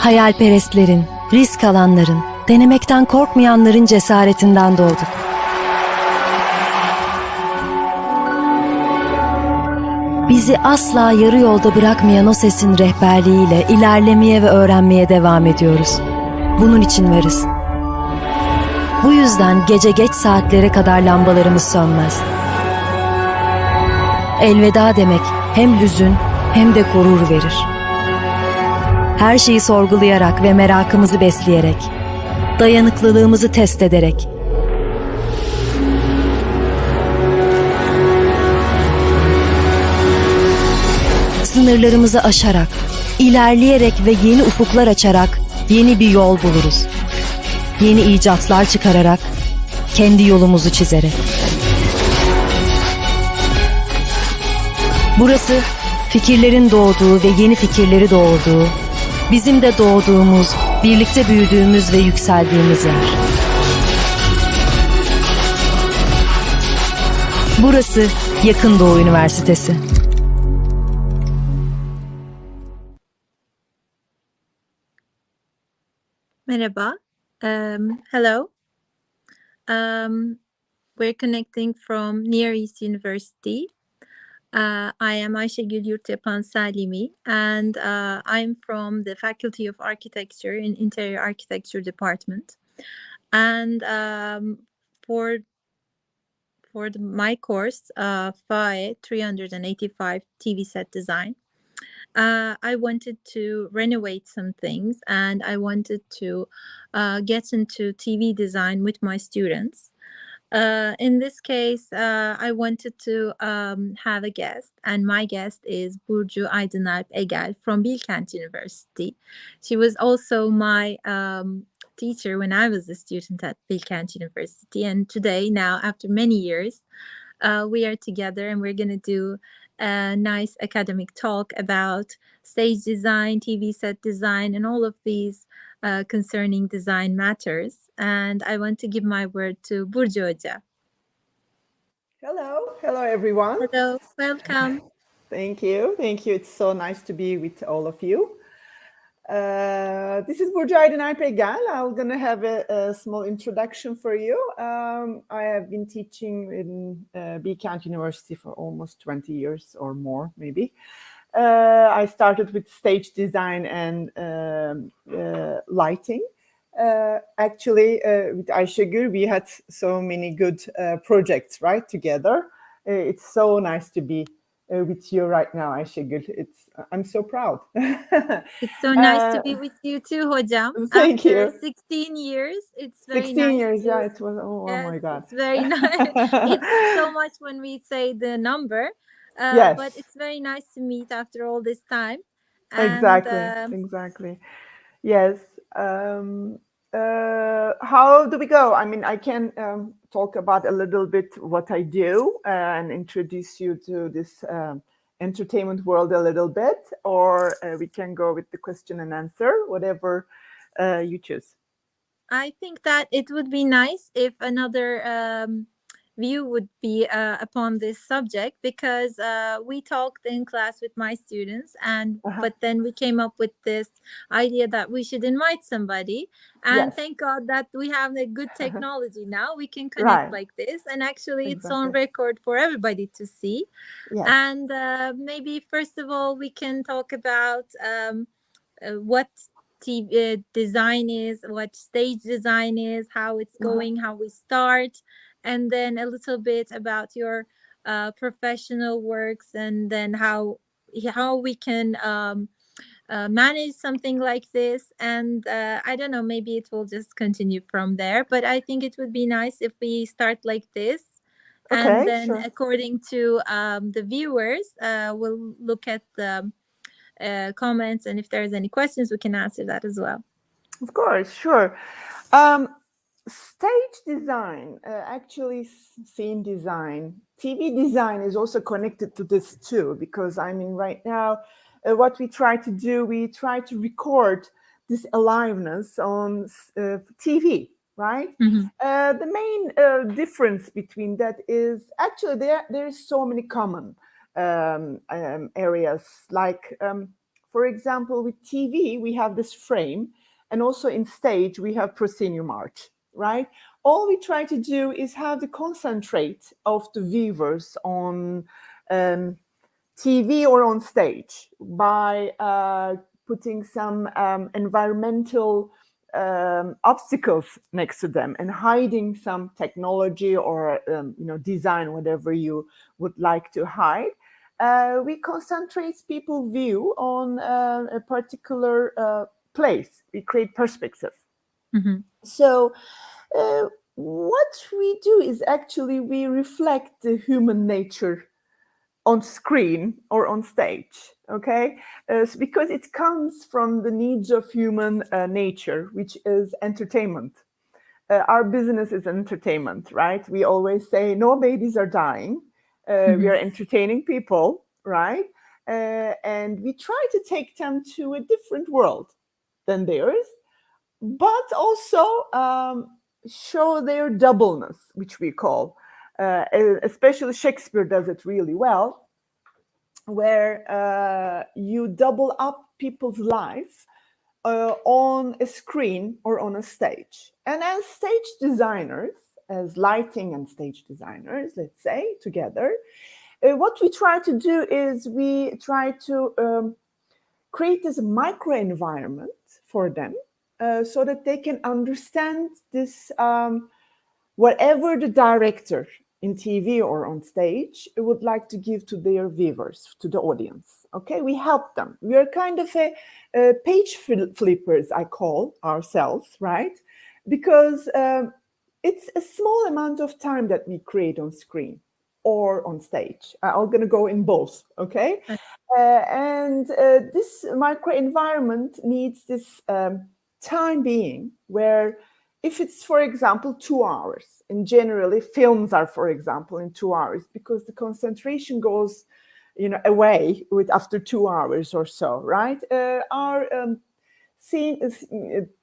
Hayalperestlerin, risk alanların, denemekten korkmayanların cesaretinden doğduk. Bizi asla yarı yolda bırakmayan o sesin rehberliğiyle ilerlemeye ve öğrenmeye devam ediyoruz. Bunun için varız. Bu yüzden gece geç saatlere kadar lambalarımız sönmez. Elveda demek hem hüzün hem de gurur verir. Her şeyi sorgulayarak ve merakımızı besleyerek, dayanıklılığımızı test ederek, sınırlarımızı aşarak, ilerleyerek ve yeni ufuklar açarak yeni bir yol buluruz. Yeni icatlar çıkararak, kendi yolumuzu çizerek. Burası fikirlerin doğduğu ve yeni fikirleri doğurduğu, bizim de doğduğumuz, birlikte büyüdüğümüz ve yükseldiğimiz yer. Burası Yakın Doğu Üniversitesi. Merhaba. Hello. We're connecting from Near East University. I am Ayşegül Yurtyapan Salimi, and I'm from the Faculty of Architecture in Interior Architecture Department. And my course, FAE 385 TV set design, I wanted to renovate some things, and I wanted to get into TV design with my students. In this case, I wanted to have a guest, and my guest is Burcu Aydınalp Egel from Bilkent University. She was also my teacher when I was a student at Bilkent University, and today, now after many years, we are together, and we're going to do a nice academic talk about stage design, TV set design, and all of these concerning design matters. And I want to give my word to Burcu Hoca. Hello everyone. Hello, welcome. Thank you. It's so nice to be with all of you. This is Burcu Aydınalp Egel. I'm going to have a small introduction for you. I have been teaching in Bilkent University for almost 20 years or more, maybe. I started with stage design and lighting. Actually, with Ayşegül, we had so many good projects, right, together. It's so nice to be with you right now, Ayşegül. I'm so proud. It's so nice to be with you too, Hocam. Thank After you. 16 years, it's very 16 nice. years, yeah, it was, Yes, oh my God. it's very nice. It's so much when we say the number, Yes. but it's very nice to meet after all this time. And, Exactly. Yes. How do we go? I mean, I can talk about a little bit what I do and introduce you to this entertainment world a little bit, or we can go with the question and answer, whatever you choose. I think that it would be nice if another view would be upon this subject, because we talked in class with my students, and but then we came up with this idea that we should invite somebody, and Yes. thank God that we have the good technology now. We can connect Right. like this, and actually it's on Exactly. record for everybody to see. Yes. And maybe first of all we can talk about what TV design is, what stage design is, how it's going, how we start, and then a little bit about your professional works, and then how we can manage something like this. And I don't know, maybe it will just continue from there, but I think it would be nice if we start like this. Okay, and then sure. According to the viewers, we'll look at the comments, and if there's any questions we can answer that as well. Of course, sure. Stage design, actually scene design, TV design is also connected to this too, because I mean right now what we try to do, we try to record this aliveness on TV, right? The main difference between that is actually there is so many common areas, like For example, with TV, we have this frame, and also in stage, we have proscenium march, right? All we try to do is have the concentrate of the viewers on TV or on stage by putting some environmental obstacles next to them and hiding some technology or design, whatever you would like to hide. We concentrate people's view on a particular place. We create perspective. Mhm. So what we do is actually we reflect the human nature on screen or on stage, okay? Because it comes from the needs of human nature, which is entertainment. Our business is entertainment, right? We always say, no babies are dying. We are entertaining people, right? And we try to take them to a different world than theirs, but also show their doubleness, which we call. Especially Shakespeare does it really well, where you double up people's life on a screen or on a stage. And as stage designers, as lighting and stage designers, let's say, together, what we try to do is we try to create this micro-environment for them so that they can understand this whatever the director in TV or on stage would like to give to their viewers, to the audience. Okay, we help them. We are kind of a page flippers, I call ourselves, right? Because it's a small amount of time that we create on screen or on stage. I'm going to go in both, okay? And this micro environment needs this time being where if it's, for example, 2 hours, and generally films are, for example, in 2 hours, because the concentration goes, away with after 2 hours or so, right? Our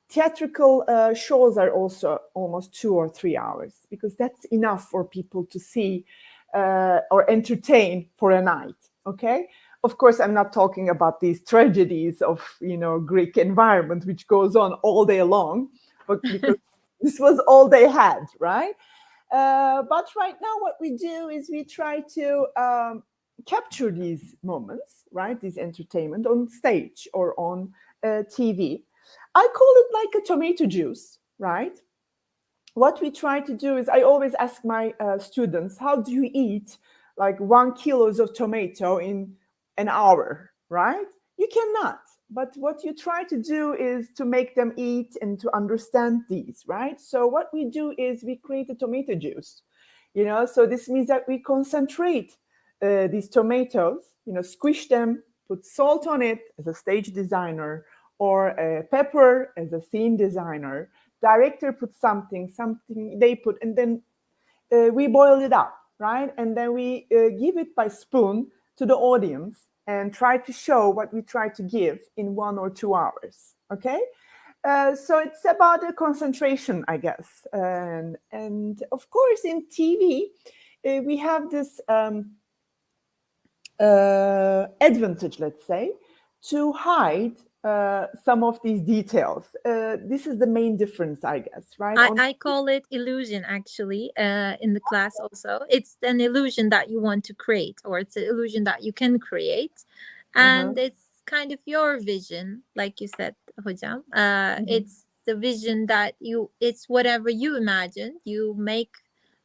theatrical shows are also almost 2 or 3 hours, because that's enough for people to see or entertain for a night, okay? Of course, I'm not talking about these tragedies of, Greek environment, which goes on all day long, but because this was all they had, right? But right now, what we do is we try to capture these moments, right? These entertainment on stage or on TV. I call it like a tomato juice, right? What we try to do is I always ask my students, how do you eat like 1 kilo of tomato in an hour, right? You cannot. But what you try to do is to make them eat and to understand these, right? So what we do is we create a tomato juice, so this means that we concentrate these tomatoes, squish them, put salt on it as a stage designer, or pepper as a scene designer. Director puts something they put, and then we boil it up, right? And then we give it by spoon to the audience and try to show what we try to give in 1 or 2 hours, okay? So it's about a concentration, I guess. And of course, in TV, we have this advantage, let's say, to hide some of these details. This is the main difference, I guess, right? I call it illusion, actually, in the class also. It's an illusion that you want to create, or it's an illusion that you can create. And it's kind of your vision, like you said, Hocam. It's the vision that it's whatever you imagine. You make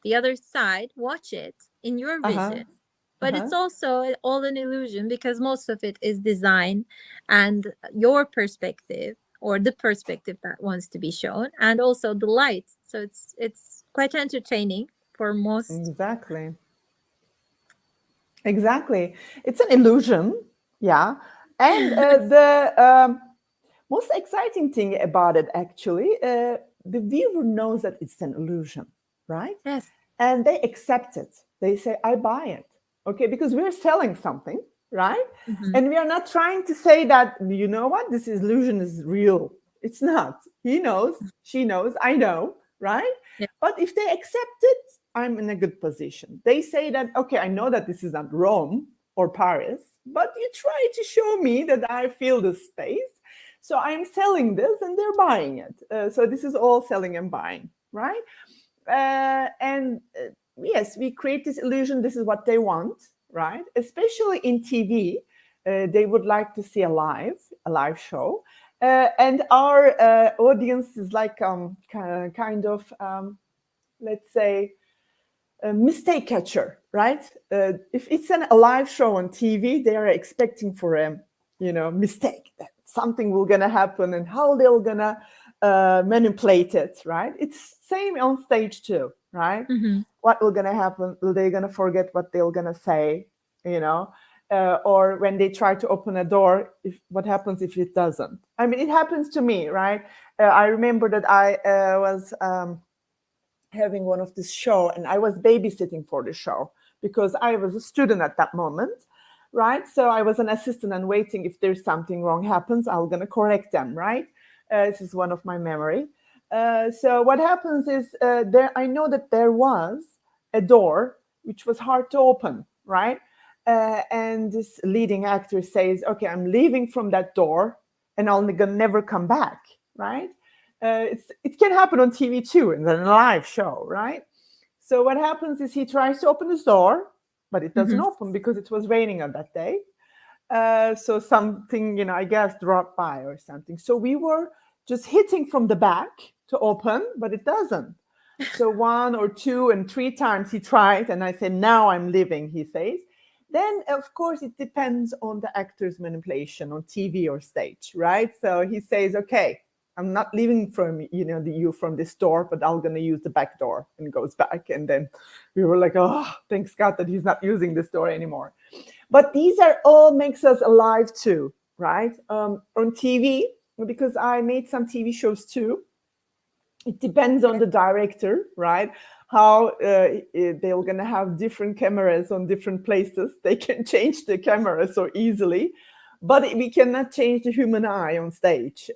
the other side watch it in your vision. But it's also all an illusion, because most of it is design and your perspective, or the perspective that wants to be shown, and also the light. So it's quite entertaining for most. Exactly. It's an illusion, yeah. And the most exciting thing about it, actually, the viewer knows that it's an illusion, right? Yes. And they accept it. They say, I buy it. Okay, because we're selling something, right? And we are not trying to say that, you know what, this illusion is real. It's not. He knows, she knows, I know, right? Yeah. But if they accept it, I'm in a good position. They say that, okay, I know that this is not Rome or Paris, but you try to show me that I feel the space. So I'm selling this and they're buying it. So this is all selling and buying, right? And yes, we create this illusion. This is what they want, right? Especially in TV, they would like to see a live show. And our audience is like kind of, let's say, a mistake catcher, right? If it's a live show on TV, they are expecting for a mistake, that something will gonna happen, and how they're gonna manipulate it, right? It's same on stage too, right? Mm-hmm. What will gonna happen? Are they gonna forget what they're gonna say? Or when they try to open a door, what happens if it doesn't? I mean, it happens to me, right? I remember that I was having one of this show, and I was babysitting for the show because I was a student at that moment, right? So I was an assistant and waiting if there's something wrong happens, I'm gonna correct them, right? This is one of my memory. So what happens is I know that there was a door which was hard to open, right? And this leading actor says, okay, I'm leaving from that door and I'll never come back, right? It can happen on TV too, in a live show, right? So what happens is he tries to open this door, but it doesn't open because it was raining on that day. So something, I guess, dropped by or something. So we were just hitting from the back to open, but it doesn't. So 1 or 2 and 3 times he tried, and I said, now I'm leaving, he says. Then, of course, it depends on the actor's manipulation on TV or stage, right? So he says, okay, I'm not leaving from you from this door, but I'm gonna use the back door, and goes back. And then we were like, oh, thanks God that he's not using this door anymore. But these are all makes us alive too, right? On TV, because I made some TV shows too. It depends on the director, right? How they're gonna have different cameras on different places. They can change the camera so easily. But we cannot change the human eye on stage,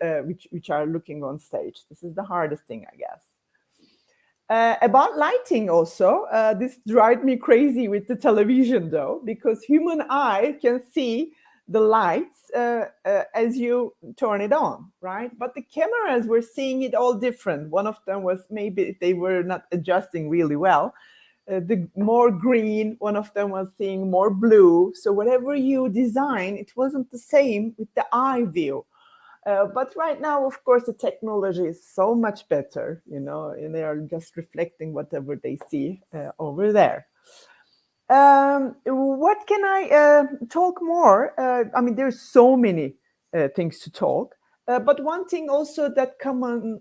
which are looking on stage. This is the hardest thing, I guess. About lighting also, this drives me crazy with the television though, because human eye can see the lights as you turn it on, right? But the cameras were seeing it all different. One of them was maybe they were not adjusting really well. The more green, one of them was seeing more blue. So whatever you design, it wasn't the same with the eye view. But right now, of course, the technology is so much better, and they are just reflecting whatever they see over there. What can I talk more? I mean, there's so many things to talk. But one thing also that comes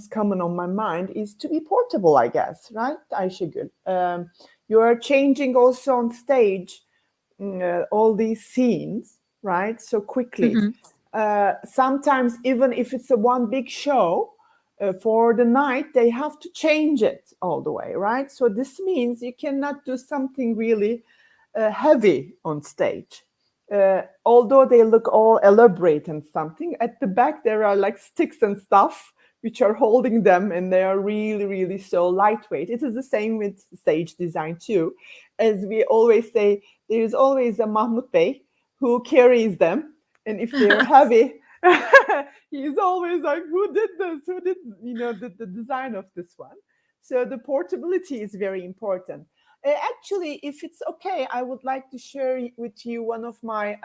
common on my mind is to be portable, I guess, right, Ayşegül? You are changing also on stage all these scenes, right, so quickly. Sometimes even if it's one big show, for the night, they have to change it all the way, right? So this means you cannot do something really heavy on stage. Although they look all elaborate and something, at the back there are like sticks and stuff which are holding them, and they are really, really so lightweight. It is the same with stage design too. As we always say, there is always a Mahmut Bey who carries them, and if they're heavy, he's always like, who did this? Who did the design of this one? So the portability is very important. Actually, if it's okay, I would like to share with you one of my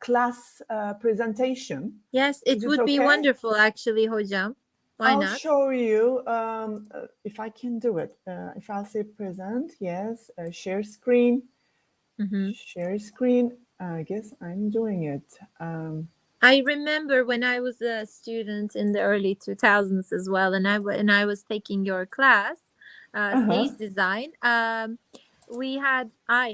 class presentation. Yes, it would be wonderful, actually, Hocam. Why not? I'll show you if I can do it. If I'll say present, yes, share screen. Share screen. I guess I'm doing it. I remember when I was a student in the early 2000s as well, and I was taking your class, stage design. I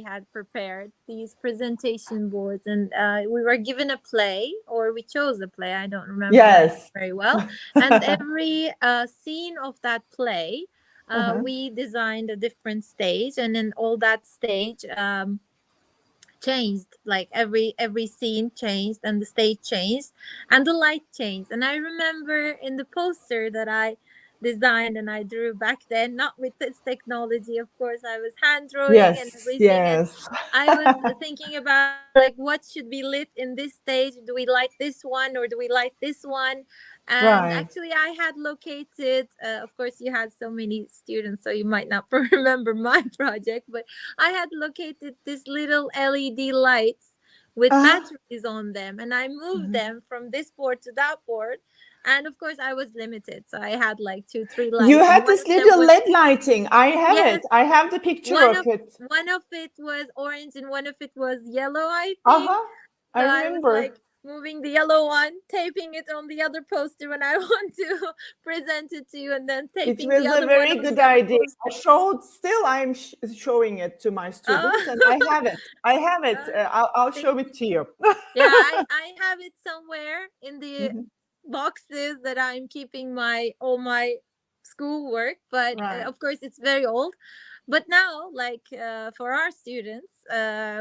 had prepared these presentation boards, and we were given a play, or we chose a play. I don't remember very well. And every scene of that play, we designed a different stage, and then all that stage changed, like every scene changed, and the stage changed, and the light changed. And I remember in the poster that I design, and I drew back then, not with this technology. Of course, I was hand drawing and everything. And I was thinking about like what should be lit in this stage. Do we like this one or do we like this one? And actually, I had located. Of course, you had so many students, so you might not remember my project, but I had located this little LED lights with batteries on them, and I moved them from this board to that board. And of course, I was limited, so I had like 2-3 lights. You had this little LED lighting. I have it. I have the picture of it. One of it was orange, and one of it was yellow, I think. I remember. I was like moving the yellow one, taping it on the other poster when I want to present it to you, and then taping the other one. It was a very good idea. I'm showing it to my students, and I have it. I'll show it to you. Yeah, I have it somewhere in the boxes that I'm keeping all my schoolwork, but of course it's very old. But now, like for our students,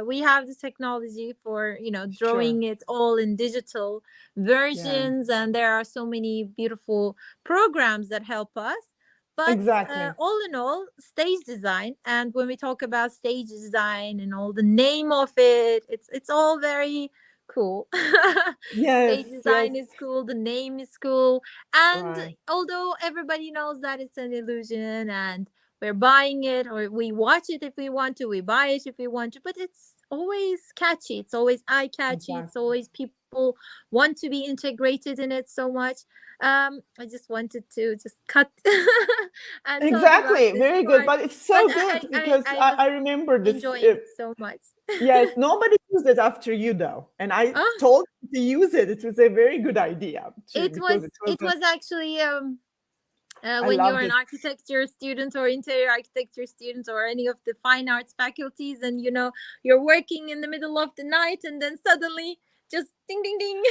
we have the technology for drawing it all in digital versions, and there are so many beautiful programs that help us. But all in all, stage design, and when we talk about stage design and all the name of it, it's all very cool. Stage design is cool, the name is cool, and although everybody knows that it's an illusion and we're buying it, or we watch it if we want to, we buy it if we want to, but it's always catchy, it's always eye catchy, it's always people want to be integrated in it so much. I just wanted to just cut and very good, but it's so good because I remember this enjoying it so much. Yes, nobody used it after you though, and I told you to use it. It was a very good idea too, it was actually when you're an architecture student or interior architecture student or any of the fine arts faculties, and you're working in the middle of the night, and then suddenly just ding ding ding.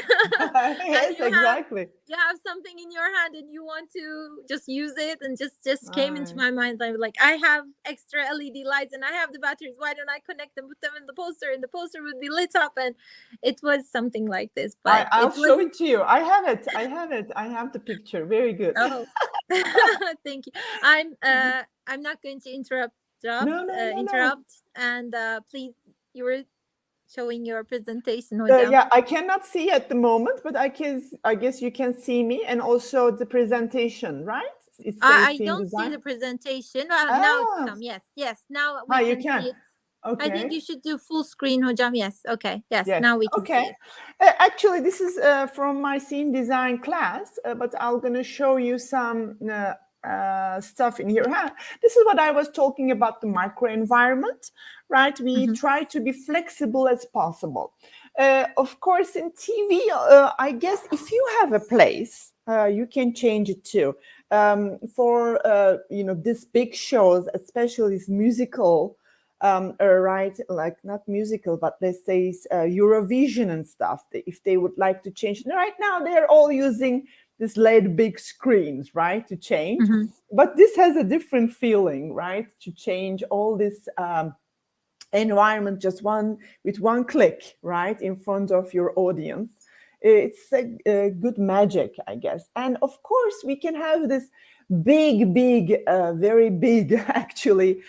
Yes, exactly. You have something in your hand and you want to just use it, and just came into my mind. I was like, I have extra LED lights and I have the batteries. Why don't I connect them, put them in the poster, and the poster would be lit up? And it was something like this. But I'll show it to you. I have it. I have the picture. Very good. Oh, thank you. I'm not going to interrupt. And please, you were showing your presentation. I cannot see at the moment, but I guess you can see me, and also the presentation, right? I don't see the presentation. Now it's come. Yes. Now we can see it. Okay. I think you should do full screen, hocam. Yes. Okay. Yes. Now we can see it. Actually, this is from my scene design class, but I'm going to show you some stuff in here. This is what I was talking about, the micro environment, right? We try to be flexible as possible. Of course, in TV, I guess if you have a place, you can change it too. For these big shows, especially these musical, right? Like not musical, but let's say Eurovision and stuff. If they would like to change, right now they're all using this LED big screens, right, to change. But this has a different feeling, right, to change all this environment with one click, right, in front of your audience. It's a good magic, I guess. And of course, we can have this big, very big, actually,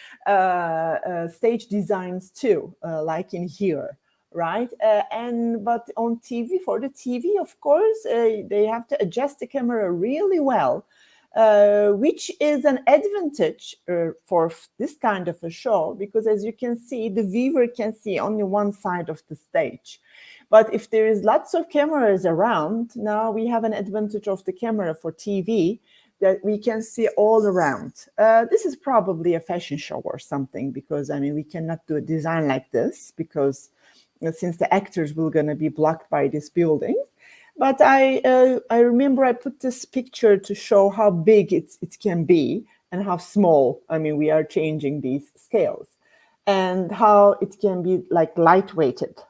stage designs too, like in here. Right, but on TV, for the TV, of course, they have to adjust the camera really well, which is an advantage for this kind of a show, because as you can see, the viewer can see only one side of the stage. But if there is lots of cameras around, now we have an advantage of the camera for TV that we can see all around. This is probably a fashion show or something, because we cannot do a design like this because since the actors will going to be blocked by this building. But I remember I put this picture to show how big it can be and how small, we are changing these scales, and how it can be like lightweighted.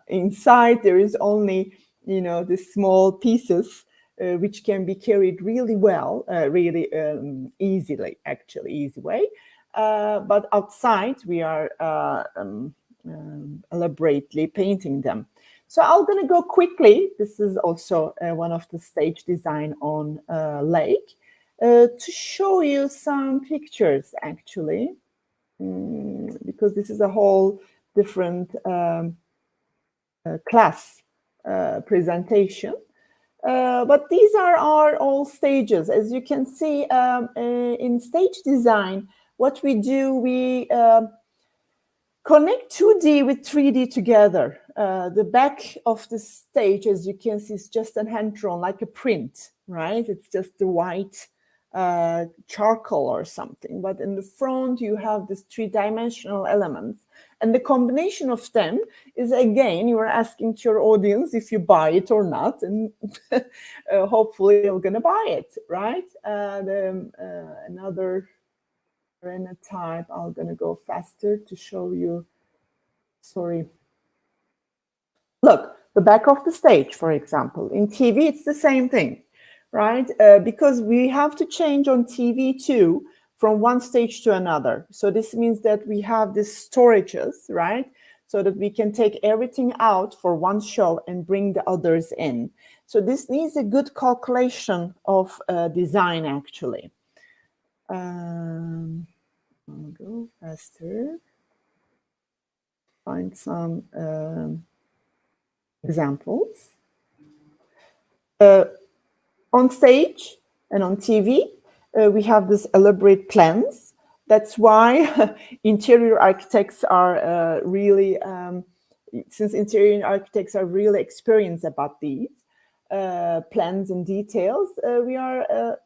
Inside there is only, these small pieces which can be carried really well, really easily, actually, easy way. But outside we are elaborately painting them. So I'm going to go quickly. This is also one of the stage design on lake. to show you some pictures, actually, because this is a whole different class presentation. But these are our all stages. As you can see, in stage design, what we do, we connect 2D with 3D together. The back of the stage, as you can see, is just a hand drawn, like a print, right? It's just the white charcoal or something. But in the front, you have these three-dimensional elements. And the combination of them is, again, you are asking to your audience if you buy it or not. And hopefully you're going to buy it, right? Another type, I'm going to go faster to show you. Sorry. Look, the back of the stage, for example. In TV, it's the same thing, right? Because we have to change on TV too, from one stage to another. So this means that we have these storages, right? So that we can take everything out for one show and bring the others in. So this needs a good calculation of design, actually. I'll go faster. Find some examples. On stage and on TV, we have this elaborate plans. That's why interior architects are really, since interior architects are really experienced about these plans and details, we are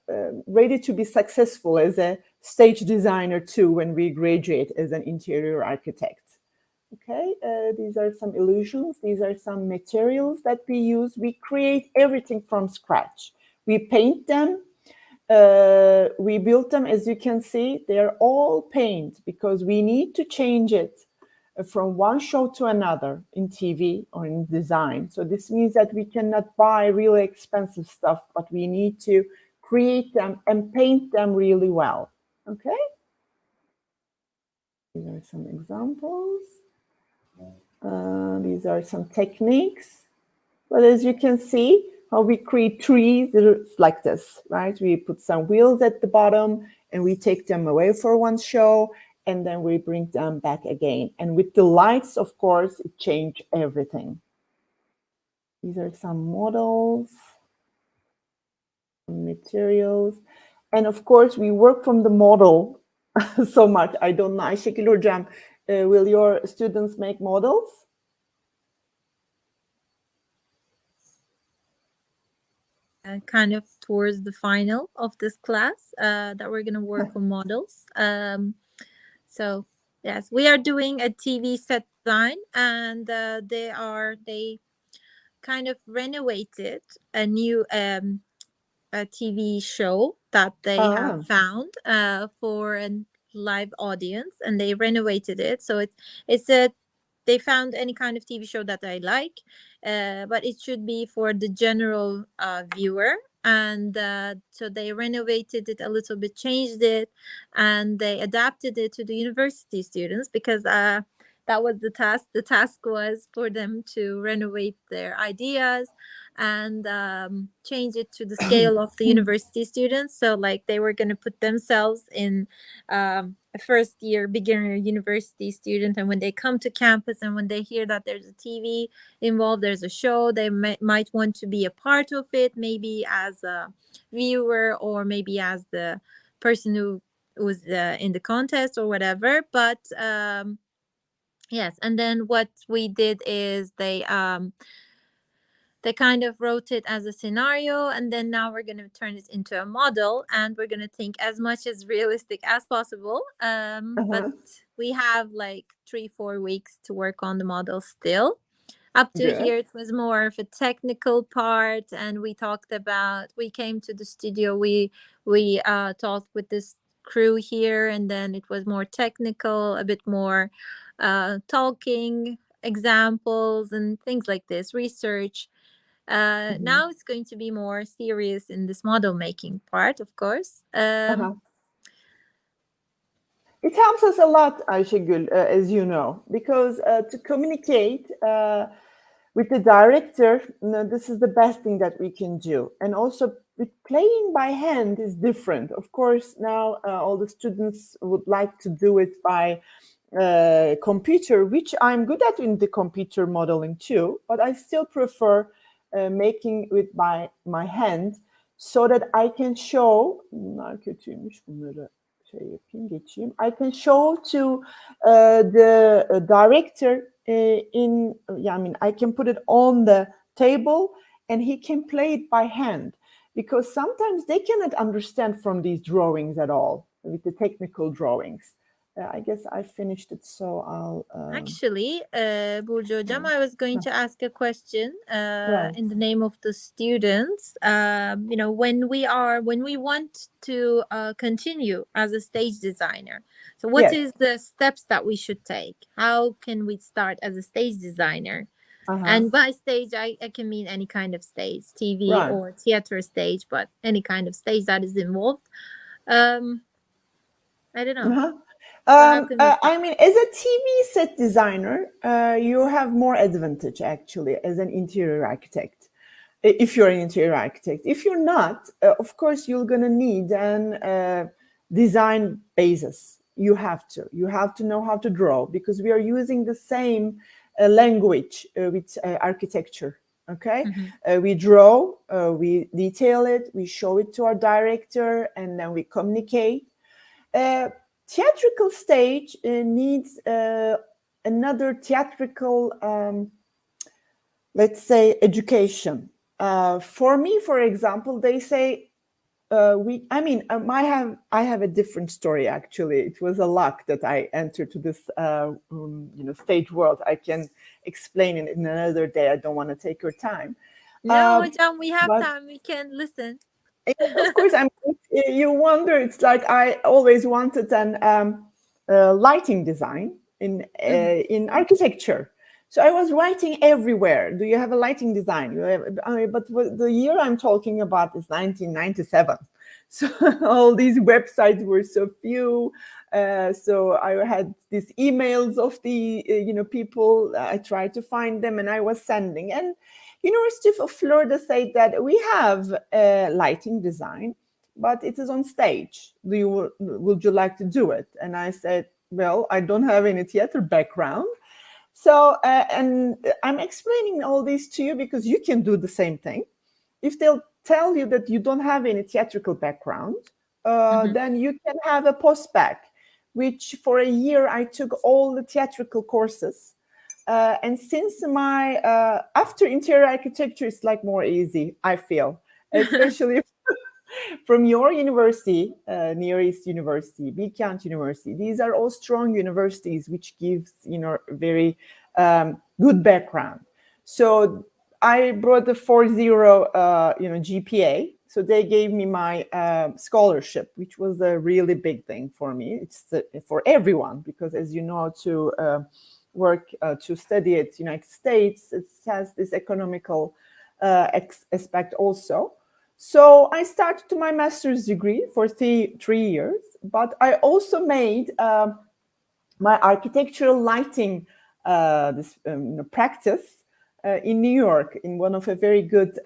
ready to be successful as a stage designer too when we graduate as an interior architect. Okay, these are some illusions. These are some materials that we use. We create everything from scratch. We paint them. We built them, as you can see, they're all paint because we need to change it from one show to another in TV or in design. So this means that we cannot buy really expensive stuff, but we need to create them and paint them really well. Okay? These are some examples. These are some techniques. But as you can see, how we create trees, it's like this, right? We put some wheels at the bottom and we take them away for one show and then we bring them back again. And with the lights, of course, it changed everything. These are some models, some materials. And of course, we work from the model so much. I don't know, Ayşegül Hocam, will your students make models? Kind of towards the final of this class that we're going to work on models. So yes, we are doing a TV set design, and they kind of renovated a new a TV show that they have found for a live audience, and they renovated it. So they found any kind of TV show that I like, but it should be for the general viewer. And so they renovated it a little bit, changed it, and they adapted it to the university students because that was the task. The task was for them to renovate their ideas and change it to the scale of the university students. So like they were going to put themselves in a first year beginner university student, and when they come to campus and when they hear that there's a TV involved, there's a show, they might want to be a part of it, maybe as a viewer or maybe as the person who was in the contest or whatever. But yes, and then what we did is they kind of wrote it as a scenario, and then now we're going to turn it into a model, and we're going to think as much as realistic as possible. But we have like 3-4 weeks to work on the model still. Up to here, it was more of a technical part, and we came to the studio, we talked with this crew here, and then it was more technical, a bit more talking, examples and things like this, research. Now it's going to be more serious in this model making part, of course. It helps us a lot, Ayşegül, as you know, because to communicate with the director, this is the best thing that we can do. And also with playing by hand is different. Of course, now all the students would like to do it by computer, which I'm good at in the computer modeling too, but I still prefer making it by my hand so that I can show, bunlar kötüymüş, bunları şey yapayım, geçeyim. I can show to the director I mean, I can put it on the table and he can play it by hand, because sometimes they cannot understand from these drawings at all, with the technical drawings. I guess I finished it, so I'll... Actually, Burcu Hocam, I was going to ask a question Right. in the name of the students. When we want to continue as a stage designer, so what Yes. is the steps that we should take? How can we start as a stage designer? And by stage, I can mean any kind of stage, TV Right. or theater stage, but any kind of stage that is involved. I don't know. I mean, as a TV set designer, you have more advantage actually as an interior architect. If you're an interior architect, if you're not, of course, you're going to need an design basis. You have to know how to draw, because we are using the same language with architecture. Okay, we draw, we detail it, we show it to our director, and then we communicate. Theatrical stage needs another theatrical, let's say, education. For me, for example, they say I have a different story actually. It was a luck that I entered to this stage world. I can explain it in another day. I don't want to take your time. No, Hocam, we have time. We can listen. Of course, you wonder. It's like I always wanted an lighting design in architecture. So I was writing everywhere. Do you have a lighting design? But the year I'm talking about is 1997. So all these websites were so few. So I had these emails of the people. I tried to find them, and I was sending. And University of Florida said that we have a lighting design, but it is on stage. Would you like to do it? And I said, well, I don't have any theater background. So, and I'm explaining all this to you because you can do the same thing. If they'll tell you that you don't have any theatrical background, then you can have a postbac, which for a year I took all the theatrical courses. And since my, after interior architecture, it's like more easy, I feel, especially from your university, Near East University, Bilkent University. These are all strong universities, which gives, very good background. So I brought the 4.0, GPA. So they gave me my scholarship, which was a really big thing for me. It's for everyone, because as you know, to work, to study at United States, it has this economical aspect also. So I started my master's degree for 3 years, but I also made my architectural lighting practice in New York, in one of a very good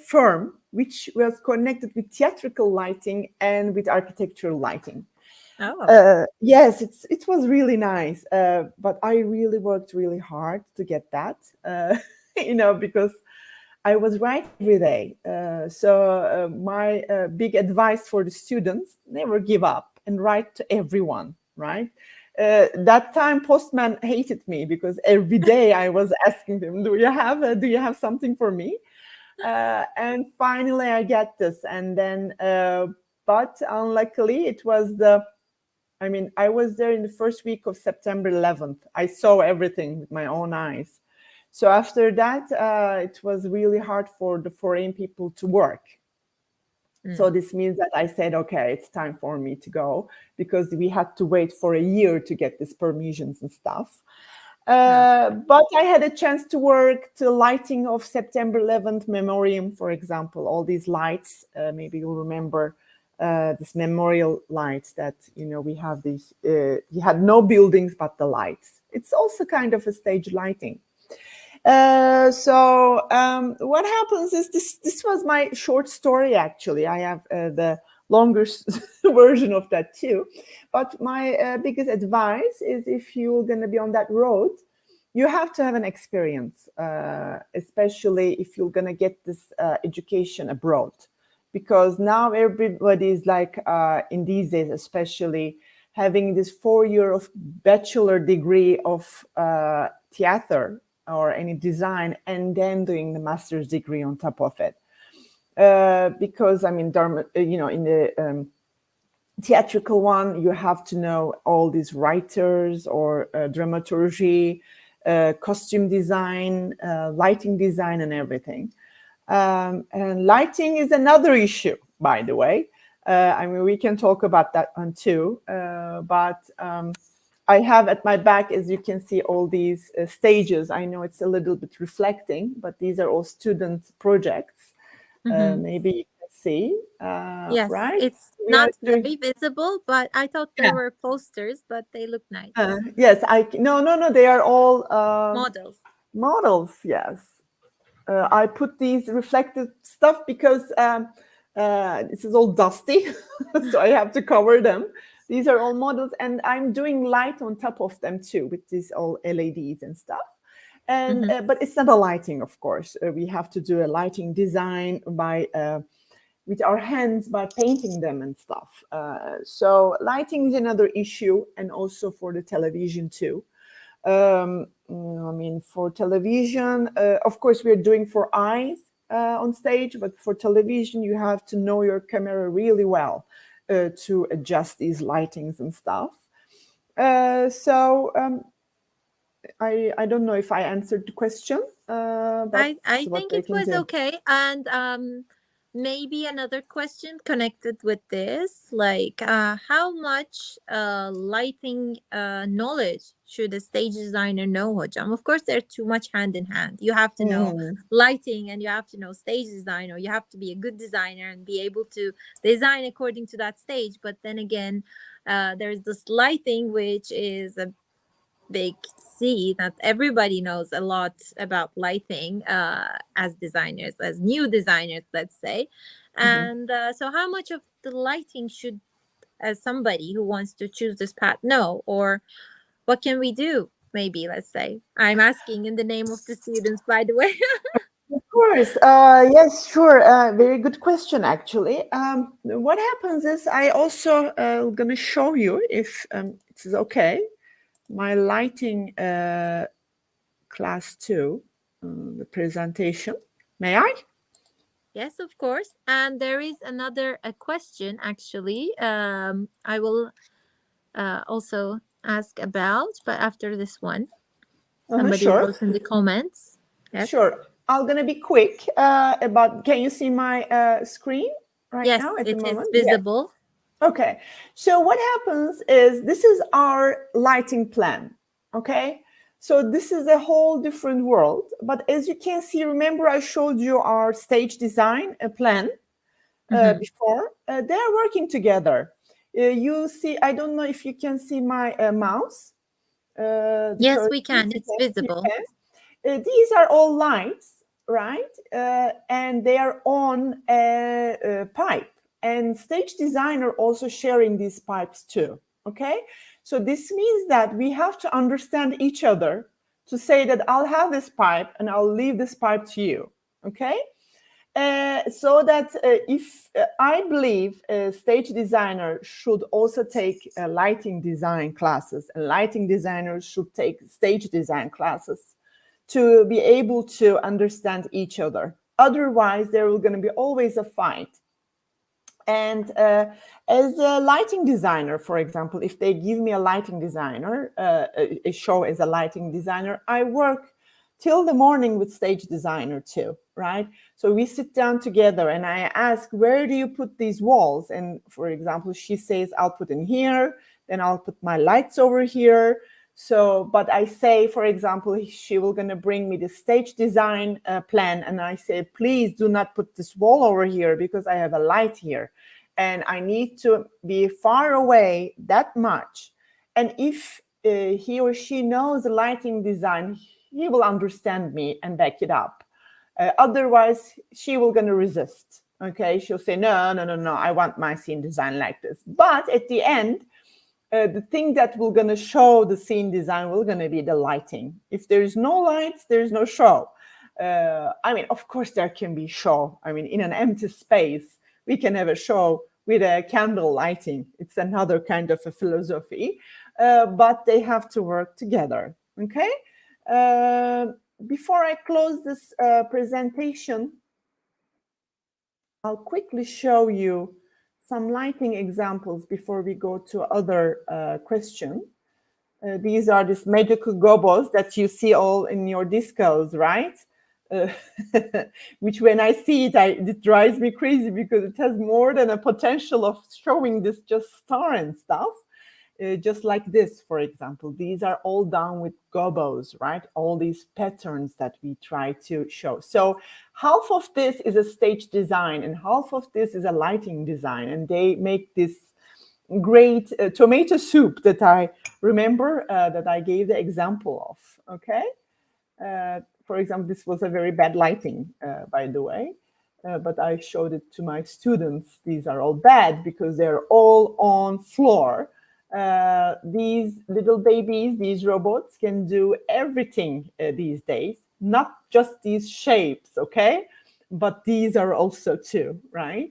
firm, which was connected with theatrical lighting and with architectural lighting. Oh. Yes, it was really nice, but I really worked really hard to get that, because I was writing every day. So my big advice for the students, never give up and write to everyone, right? That time Postman hated me because every day I was asking them, do you have something for me? And finally I get this. And then, but unluckily it was I was there in the first week of September 11th. I saw everything with my own eyes. So after that, it was really hard for the foreign people to work. So this means that I said, okay, it's time for me to go, because we had to wait for a year to get these permissions and stuff. But I had a chance to work to lighting of September 11th Memoriam, for example, all these lights. Maybe you'll remember this memorial lights that, we have these, you had no buildings, but the lights. It's also kind of a stage lighting. What happens is this was my short story. Actually, I have the longer version of that too. But my biggest advice is, if you're going to be on that road, you have to have an experience, especially if you're going to get this education abroad, because now everybody is like, in these days especially, having this 4 year of bachelor degree of theater or any design, and then doing the master's degree on top of it. Because I mean, in the theatrical one, you have to know all these writers or dramaturgy, costume design, lighting design, and everything. And lighting is another issue, by the way. I mean, we can talk about that one too. But I have at my back, as you can see, all these stages. I know it's a little bit reflecting, but these are all student projects. Maybe you can see. Yes, right? it's not very visible, but I thought they were posters, but they look nice. Yes, no. They are all Models. Models, yes. I put these reflective stuff because this is all dusty, so I have to cover them. These are all models, and I'm doing light on top of them too, with these all LEDs and stuff. And but it's not a lighting, of course. We have to do a lighting design by with our hands, by painting them and stuff. So lighting is another issue, and also for the television too. I mean, for television, of course, we're doing for eyes on stage, but for television, you have to know your camera really well to adjust these lightings and stuff. I don't know if I answered the question. But I think it was okay. And maybe another question connected with this, like how much lighting knowledge should a stage designer know, hocam? Of course, they're too much hand in hand. You have to know lighting, and you have to know stage design, or you have to be a good designer and be able to design according to that stage. But then again, there's this lighting, which is a big see that everybody knows a lot about lighting as designers, as new designers, let's say. And so how much of the lighting should, as somebody who wants to choose this path, know? Or what can we do? Maybe, let's say. I'm asking in the name of the students, by the way. Of course. Yes, sure. Very good question, actually. What happens is, I also going to show you, if it is okay, my lighting class 2, the presentation. May I? Yes, of course. And there is another question, actually. I will also ask about, but after this one. Somebody wrote in the comments. Yes. Sure. I'm going to be quick about, can you see my screen right now at the moment? Yes, it is visible. Yes. Okay. So what happens is, this is our lighting plan. Okay. So this is a whole different world. But as you can see, remember I showed you our stage design plan before. They're working together. You see, I don't know if you can see my mouse. Yes, we can. It's visible. These are all lights, right? And they are on a pipe. And stage designer also sharing these pipes too, okay? So this means that we have to understand each other to say that I'll have this pipe and I'll leave this pipe to you, okay? So that if I believe a stage designer should also take lighting design classes, and lighting designers should take stage design classes to be able to understand each other. Otherwise, there will going to be always a fight. And as a lighting designer, for example, if they give me a lighting designer, a show as a lighting designer, I work till the morning with stage designer too, right? So we sit down together and I ask, where do you put these walls? And for example, she says, I'll put in here, then I'll put my lights over here. So, but I say, for example, she will going to bring me the stage design plan. And I say, please do not put this wall over here because I have a light here. And I need to be far away that much. And if he or she knows the lighting design, he will understand me and back it up. Otherwise, she will gonna resist. Okay, she'll say, no, I want my scene design like this. But at the end, the thing that will gonna show the scene design will gonna be the lighting. If there is no lights, there is no show. I mean, of course, there can be show. I mean, in an empty space, we can have a show with a candle lighting. It's another kind of a philosophy, but they have to work together. Okay. Before I close this presentation, I'll quickly show you some lighting examples before we go to other question. These are these magical gobos that you see all in your discos, right? Which when I see it, it drives me crazy because it has more than a potential of showing this just star and stuff. Just like this, for example, these are all done with gobos, right? All these patterns that we try to show. So half of this is a stage design and half of this is a lighting design. And they make this great tomato soup that I remember that I gave the example of, okay? For example, this was a very bad lighting, by the way. But I showed it to my students. These are all bad because they're all on floor. These little babies, these robots can do everything these days, not just these shapes, okay? But these are also too, right?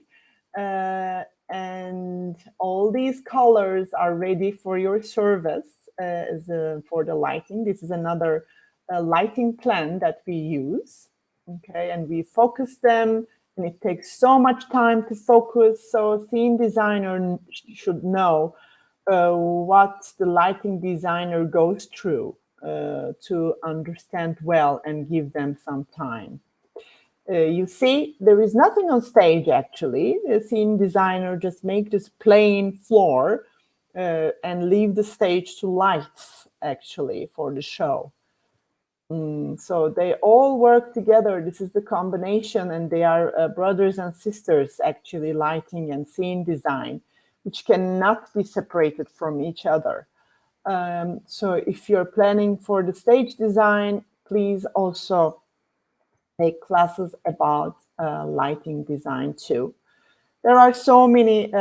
And all these colors are ready for your service for the lighting. This is another lighting plan that we use, okay? And we focus them, and it takes so much time to focus. So a scene designer should know what the lighting designer goes through to understand well and give them some time. You see, there is nothing on stage actually. The scene designer just make this plain floor and leave the stage to lights actually for the show. So they all work together. This is the combination, and they are brothers and sisters actually, lighting and scene design, which cannot be separated from each other. So if you're planning for the stage design, please also take classes about lighting design too. There are so many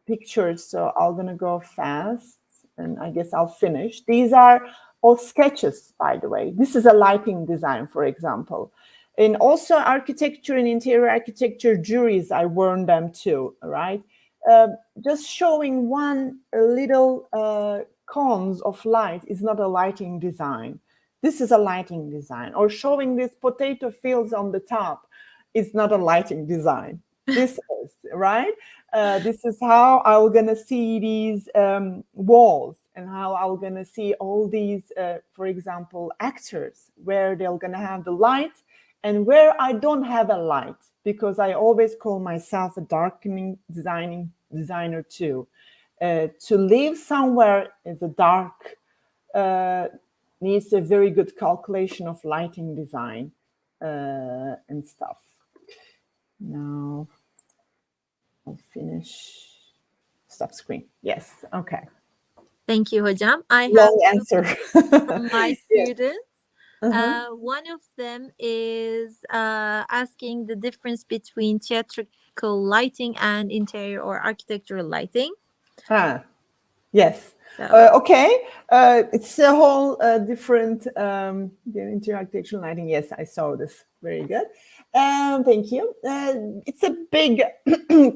pictures, so I'm gonna go fast, and I guess I'll finish. These are all sketches, by the way. This is a lighting design, for example. And also architecture and interior architecture juries, I warn them too, right? Just showing one little cones of light is not a lighting design. This is a lighting design. Or showing these potato fields on the top is not a lighting design. This is, right? This is how I'm gonna see these walls, and how I'm gonna see all these, for example, actors, where they're gonna have the light and where I don't have a light, because I always call myself a darkening designer too. To live somewhere in the dark needs a very good calculation of lighting design and stuff. Now I'll finish. Stop screen. Yes. Okay. Thank you, Hocam. I have Long answer. from my Yes. students. Uh-huh. One of them is asking the difference between theatrical lighting and interior or architectural lighting. Yes. So, Okay. It's a whole different interior architectural lighting. Yes, I saw this. Very good. Thank you. It's a big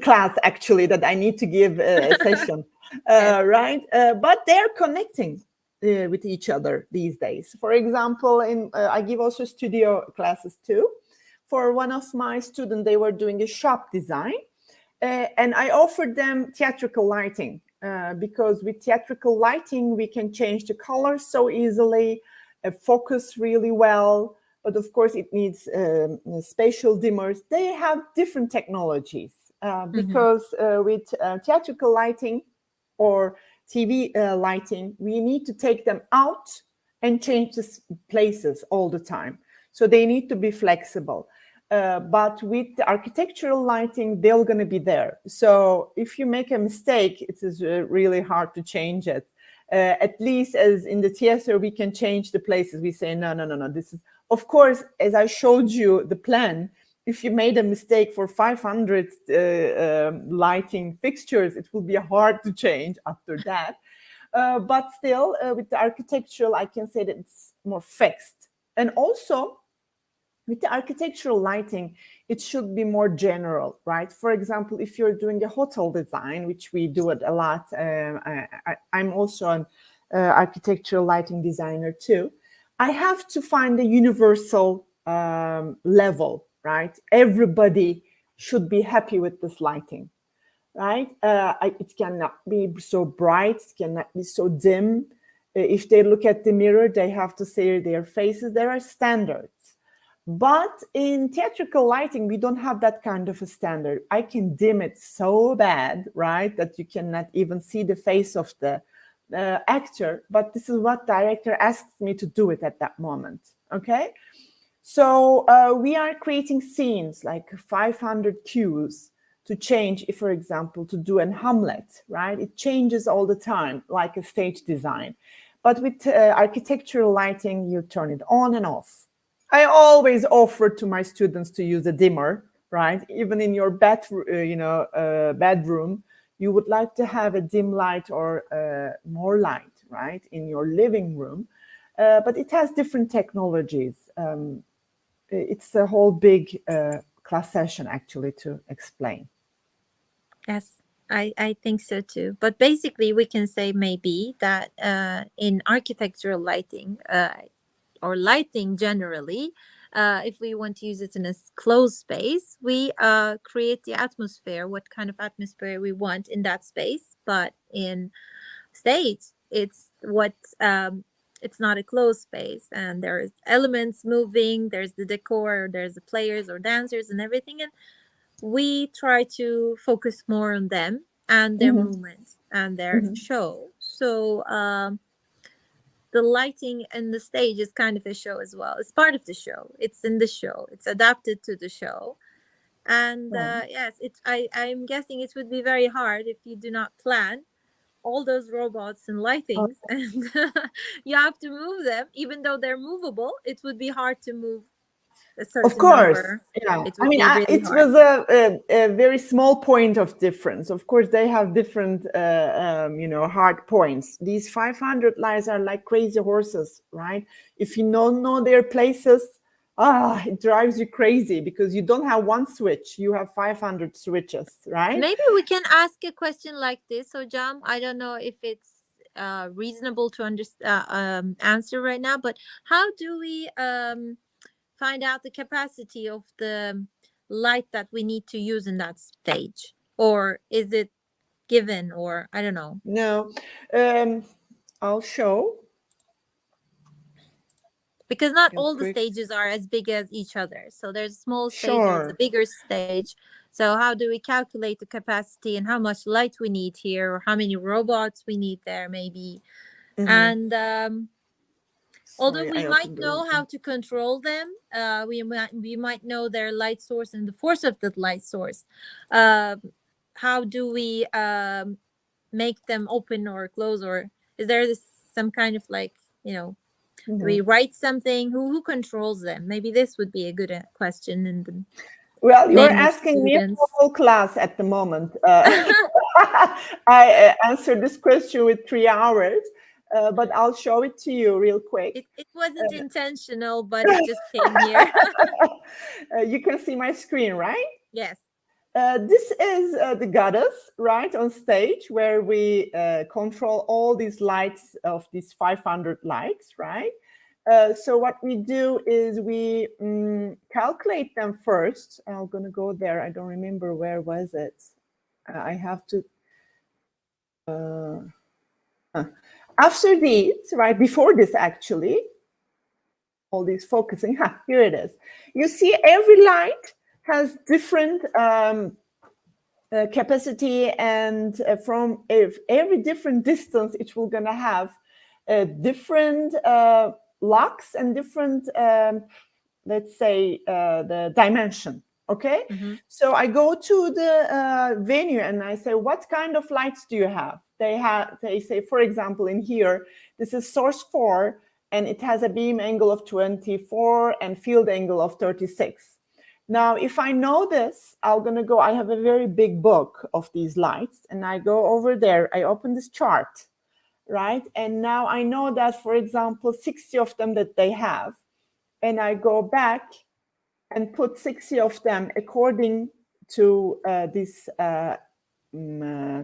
class, actually, that I need to give a session, Yes. right? But they're connecting with each other these days. For example, I give also studio classes too. For one of my students, they were doing a shop design, and I offered them theatrical lighting. Because with theatrical lighting, we can change the colors so easily, focus really well. But of course, it needs spatial dimmers. They have different technologies because with theatrical lighting or TV lighting, we need to take them out and change the places all the time. So they need to be flexible. But with the architectural lighting, they're going to be there. So if you make a mistake, it is really hard to change it. At least as in the theater, we can change the places. We say, no, this is, of course, as I showed you the plan, if you made a mistake for 500 lighting fixtures, it will be hard to change after that. But still, with the architectural, I can say that it's more fixed. And also, with the architectural lighting, it should be more general, right? For example, if you're doing a hotel design, which we do it a lot, I'm also an architectural lighting designer too. I have to find a universal level, right? Everybody should be happy with this lighting, right? It cannot be so bright, it cannot be so dim. If they look at the mirror, they have to see their faces. There are standards. But in theatrical lighting, we don't have that kind of a standard. I can dim it so bad, right, that you cannot even see the face of the actor. But this is what director asks me to do it at that moment, okay? So we are creating scenes like 500 cues to change, if, for example, to do an Hamlet, right? It changes all the time, like a stage design. But with architectural lighting, you turn it on and off. I always offer to my students to use a dimmer, right? Even in your bedroom, you would like to have a dim light or more light, right, in your living room. But it has different technologies. It's a whole big class session, actually, to explain. Yes, I think so too. But basically, we can say maybe that in architectural lighting, or lighting generally, if we want to use it in a closed space, we create the atmosphere, what kind of atmosphere we want in that space. But in stage, it's what it's not a closed space, and there's elements moving, there's the decor, there's the players or dancers and everything, and we try to focus more on them and their movement and their show. So the lighting in the stage is kind of a show as well. It's part of the show. It's in the show. It's adapted to the show. And yes, I'm guessing it would be very hard if you do not plan all those robots and lightings and you have to move them. Even though they're movable, it would be hard to move a certain Of course, number. yeah. It would be really it hard. was a very small point of difference. Of course, they have different, hard points. These 500 lights are like crazy horses, right? If you don't know their places, it drives you crazy because you don't have one switch. You have 500 switches, right? Maybe we can ask a question like this. So, Jam, I don't know if it's reasonable to answer right now, but how do we find out the capacity of the light that we need to use in that stage? Or is it given, or I don't know? No, I'll show. Because not all the stages are as big as each other. So there's a small stage, there's a bigger stage. So how do we calculate the capacity and how much light we need here, or how many robots we need there maybe? And although we might know how to control them, we might know their light source and the force of the light source. How do we make them open or close? Or is there some kind of we write something? Who controls them? Maybe this would be a good question. Well, you're asking me for whole class at the moment. I answered this question with 3 hours. But I'll show it to you real quick. It wasn't intentional, but it just came here. You can see my screen, right? Yes. This is the goddess, right, on stage, where we control all these lights of these 500 lights, right? So what we do is we calculate them first. I'm going to go there. I don't remember where was it. I have to... After these, right, before this actually, all these focusing, here it is. You see every light has different capacity, and from every different distance, it will gonna have different locks and different, let's say, the dimension. Okay, so I go to the venue and I say, what kind of lights do you have? they say, for example, in here, this is source 4, and it has a beam angle of 24 and field angle of 36. Now, if I know this, I have a very big book of these lights, and I go over there, I open this chart, right? And now I know that, for example, 60 of them that they have, and I go back and put 60 of them according to these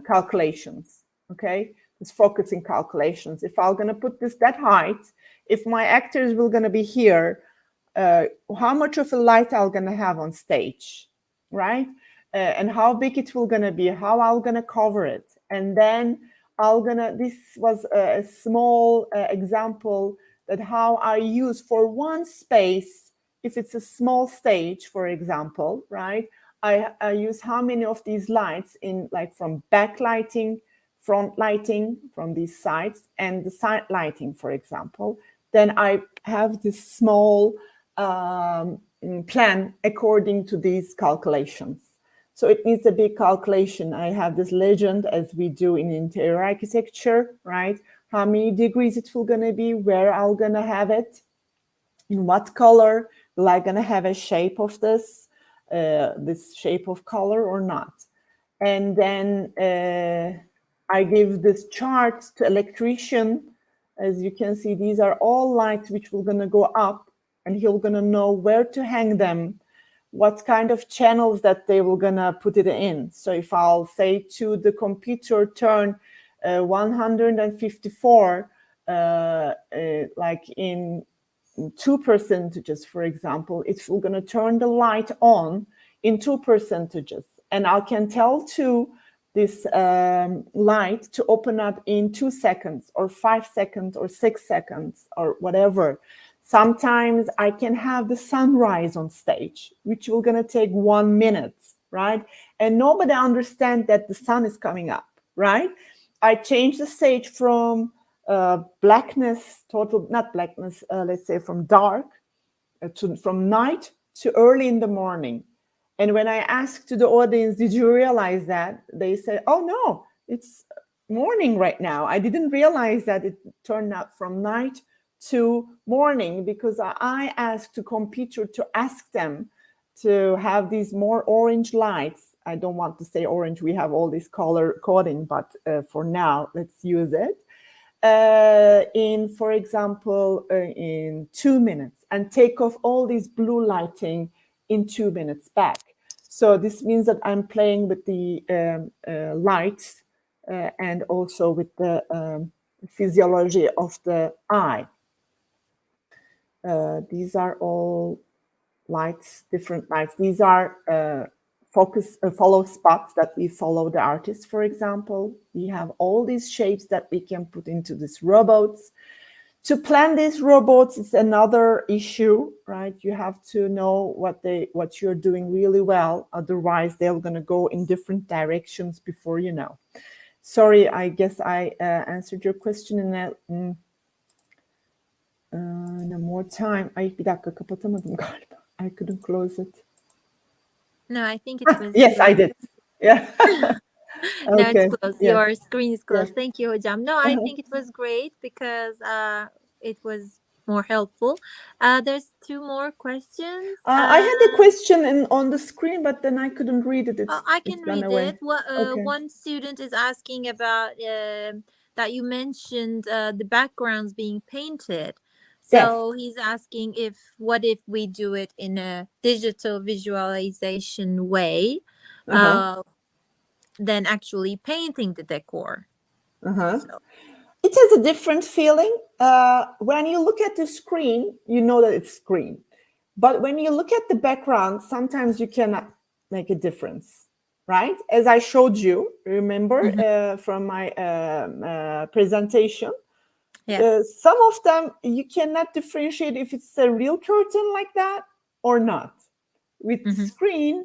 calculations, okay? These focusing calculations. If I'm gonna put that height, if my actors will gonna be here, how much of a light I'm gonna have on stage, right? And how big it will gonna be, how I'm gonna cover it. And then this was a small example that how I use for one space, if it's a small stage, for example, right? I use how many of these lights in, like, from backlighting, front lighting from these sides, and the side lighting, for example. Then I have this small plan according to these calculations. So it needs a big calculation. I have this legend, as we do in interior architecture, right? How many degrees it will gonna be, where I'm gonna have it, in what color, will I gonna have a shape of this shape of color or not? And then I give this chart to electrician. As you can see, these are all lights which will gonna go up, and he'll gonna know where to hang them, what kind of channels that they will gonna put it in. So if I'll say to the computer, turn 154, like in 2%, for example, it's gonna turn the light on in 2%. And I can tell to this light to open up in 2 seconds or 5 seconds or 6 seconds or whatever. Sometimes I can have the sunrise on stage, which will gonna take 1 minute, right? And nobody understands that the sun is coming up, right? I change the stage from blackness, not blackness, let's say from dark, from night to early in the morning. And when I ask to the audience, did you realize that? They say, oh no, it's morning right now. I didn't realize that it turned out from night to morning, because I asked the computer to ask them to have these more orange lights. I don't want to say orange, we have all this color coding, but for now, let's use it. For example, in 2 minutes, and take off all this blue lighting in 2 minutes back. So this means that I'm playing with the lights and also with the physiology of the eye. These are all lights, different lights. These are follow spots that we follow the artist, for example. We have all these shapes that we can put into these robots. To plan these robots is another issue, right? You have to know what you're doing really well. Otherwise, they're going to go in different directions before you know. Sorry, I guess I answered your question in more time. Ay, bir dakika, kapatamadım galiba. I couldn't close it. No, I think it was. Yes, I did. Yeah. No, Okay. it's closed. Yes. Your screen is closed. Yes. Thank you, Hocam. No, I think it was great because it was more helpful. There's 2 more questions. I had a question on the screen, but then I couldn't read it. I can read it. Okay. One student is asking about that you mentioned the backgrounds being painted. So he's asking what if we do it in a digital visualization way, than actually painting the decor. So. It has a different feeling. When you look at the screen, you know that it's green. But when you look at the background, sometimes you cannot make a difference, right? As I showed you, remember, from my presentation, some of them you cannot differentiate if it's a real curtain like that or not. With the screen,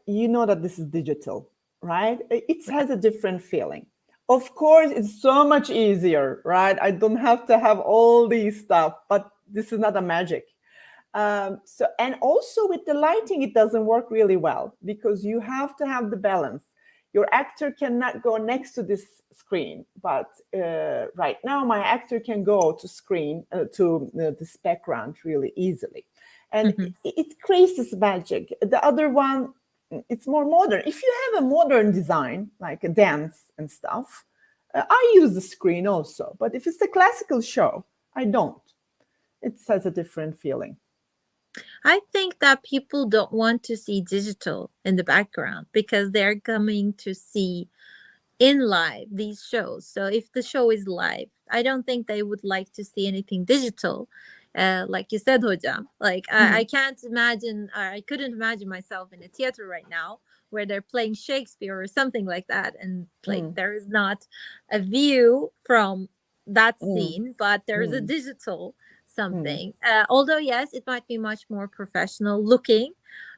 you know that this is digital, right? It has a different feeling. Of course, it's so much easier, right? I don't have to have all these stuff, but this is not a magic. And also with the lighting, it doesn't work really well because you have to have the balance. your actor cannot go next to this screen, but right now my actor can go to screen to this background really easily, and it creates this magic. The other one, it's more modern. If you have a modern design like a dance and stuff, I use the screen also. But if it's a classical show, I don't. It has a different feeling. I think that people don't want to see digital in the background because they're coming to see in live these shows. So if the show is live, I don't think they would like to see anything digital. Like you said, Hocam, like I can't imagine, or I couldn't imagine myself in a theater right now where they're playing Shakespeare or something like that. And like there is not a view from that scene, but there's a digital something. Although, yes, it might be much more professional looking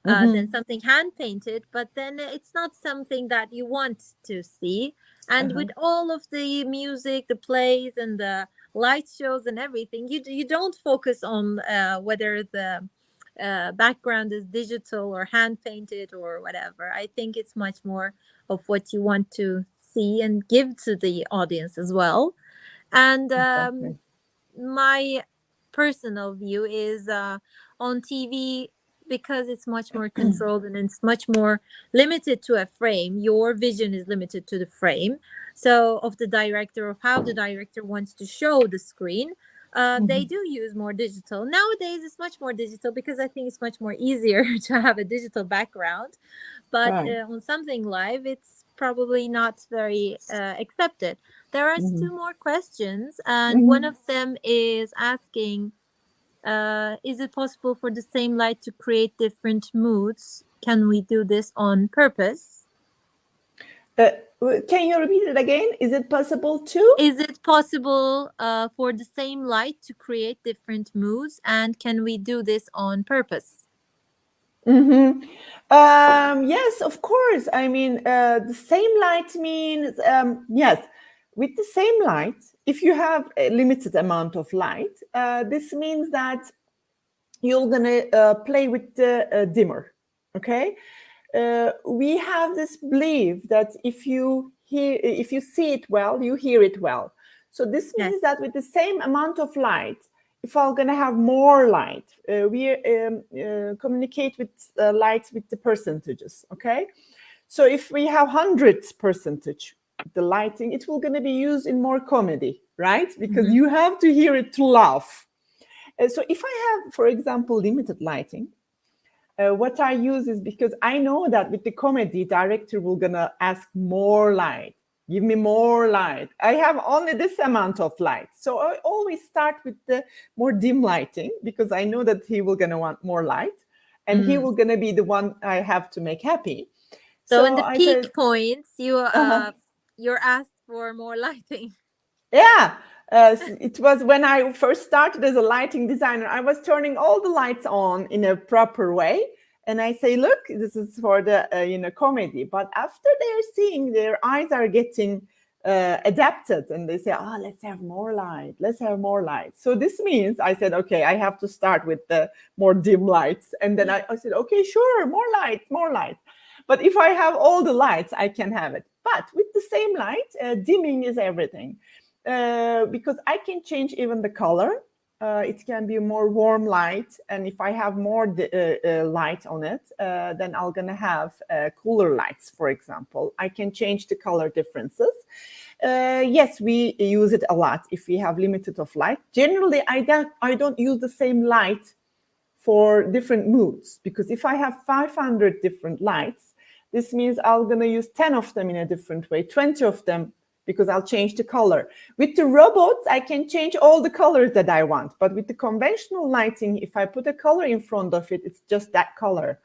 than something hand painted, but then it's not something that you want to see. And with all of the music, the plays, and the light shows and everything, you don't focus on whether the background is digital or hand painted or whatever. I think it's much more of what you want to see and give to the audience as well. And Exactly. my personal view is on TV, because it's much more controlled and it's much more limited to a frame. Your vision is limited to the frame. So of the director, of how the director wants to show the screen, they do use more digital. Nowadays, it's much more digital because I think it's much more easier to have a digital background. But on something live, it's probably not very accepted. There are two more questions, and one of them is asking, is it possible for the same light to create different moods? Can we do this on purpose? Can you repeat it again? Is it possible to? Is it possible for the same light to create different moods? And can we do this on purpose? Yes, of course. I mean, the same light means, yes, with the same light, if you have a limited amount of light, this means that you're going to play with the dimmer, okay? We have this belief that if you see it well, you hear it well. So this means that with the same amount of light, if I'm going to have more light, we communicate with light with the percentages, okay? So if we have 100%, the lighting, it will going to be used in more comedy, right? Because you have to hear it to laugh. So if I have, for example, limited lighting, what I use is, because I know that with the comedy, director will going to ask more light. Give me more light. I have only this amount of light. So I always start with the more dim lighting, because I know that he will going to want more light, and he will going to be the one I have to make happy. So in the peak points, you're asked for more lighting. Yeah. It was when I first started as a lighting designer, I was turning all the lights on in a proper way. And I say, look, this is for the, comedy. But after they're seeing, their eyes are getting adapted, and they say, oh, let's have more light. Let's have more light. So this means I said, okay, I have to start with the more dim lights. And then I said, okay, sure, more light, more light. But if I have all the lights, I can have it. But with the same light, dimming is everything. Because I can change even the color. It can be more warm light, and if I have more light on it, then I'm gonna have cooler lights, for example. I can change the color differences. Yes, we use it a lot if we have limited of light. Generally, I don't use the same light for different moods, because if I have 500 different lights, this means I'm gonna use 10 of them in a different way, 20 of them, because I'll change the color. With the robots, I can change all the colors that I want. But with the conventional lighting, if I put a color in front of it, it's just that color.